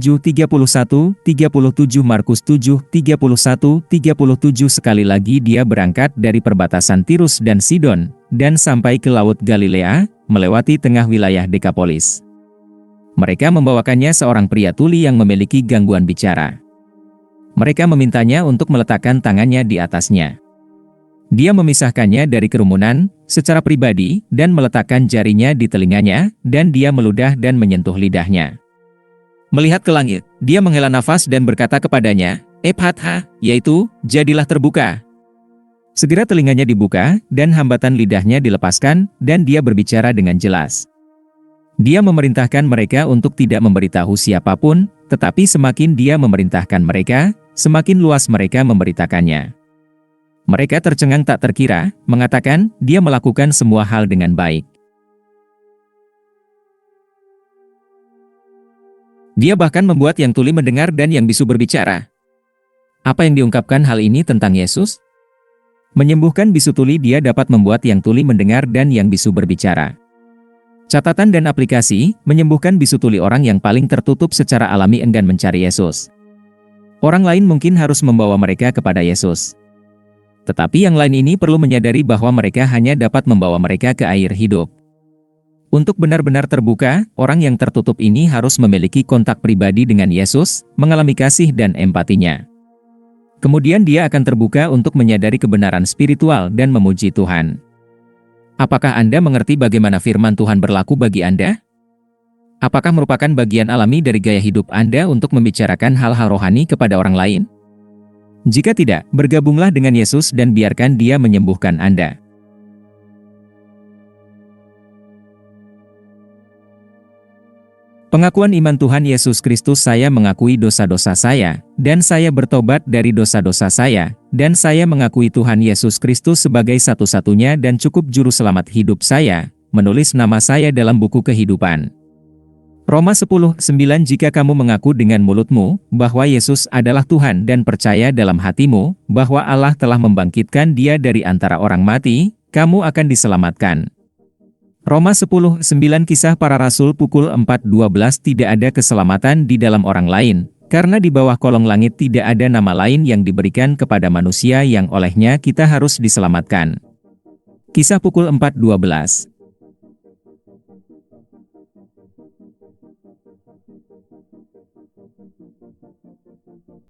7:31-37 Markus 7:31-37 Sekali lagi dia berangkat dari perbatasan Tirus dan Sidon, dan sampai ke Laut Galilea, melewati tengah wilayah Dekapolis. Mereka membawakannya seorang pria tuli yang memiliki gangguan bicara. Mereka memintanya untuk meletakkan tangannya di atasnya. Dia memisahkannya dari kerumunan, secara pribadi, dan meletakkan jarinya di telinganya, dan dia meludah dan menyentuh lidahnya. Melihat ke langit, dia menghela nafas dan berkata kepadanya, Ephatha, yaitu, jadilah terbuka. Segera telinganya dibuka, dan hambatan lidahnya dilepaskan, dan dia berbicara dengan jelas. Dia memerintahkan mereka untuk tidak memberitahu siapapun, tetapi semakin dia memerintahkan mereka, semakin luas mereka memberitakannya. Mereka tercengang tak terkira, mengatakan, dia melakukan semua hal dengan baik. Dia bahkan membuat yang tuli mendengar dan yang bisu berbicara. Apa yang diungkapkan hal ini tentang Yesus? Menyembuhkan bisu tuli, dia dapat membuat yang tuli mendengar dan yang bisu berbicara. Catatan dan aplikasi, menyembuhkan bisu tuli orang yang paling tertutup secara alami enggan mencari Yesus. Orang lain mungkin harus membawa mereka kepada Yesus. Tetapi yang lain ini perlu menyadari bahwa mereka hanya dapat membawa mereka ke air hidup. Untuk benar-benar terbuka, orang yang tertutup ini harus memiliki kontak pribadi dengan Yesus, mengalami kasih dan empatinya. Kemudian dia akan terbuka untuk menyadari kebenaran spiritual dan memuji Tuhan. Apakah Anda mengerti bagaimana firman Tuhan berlaku bagi Anda? Apakah merupakan bagian alami dari gaya hidup Anda untuk membicarakan hal-hal rohani kepada orang lain? Jika tidak, bergabunglah dengan Yesus dan biarkan Dia menyembuhkan Anda. Pengakuan iman Tuhan Yesus Kristus. Saya mengakui dosa-dosa saya, dan saya bertobat dari dosa-dosa saya, dan saya mengakui Tuhan Yesus Kristus sebagai satu-satunya dan cukup juru selamat hidup saya, menulis nama saya dalam buku kehidupan. Roma 10:9 Jika kamu mengaku dengan mulutmu, bahwa Yesus adalah Tuhan dan percaya dalam hatimu, bahwa Allah telah membangkitkan Dia dari antara orang mati, kamu akan diselamatkan. Roma 10:9 Kisah Para Rasul pukul 4:12 Tidak ada keselamatan di dalam orang lain, karena di bawah kolong langit tidak ada nama lain yang diberikan kepada manusia yang olehnya kita harus diselamatkan. Kisah pukul 4:12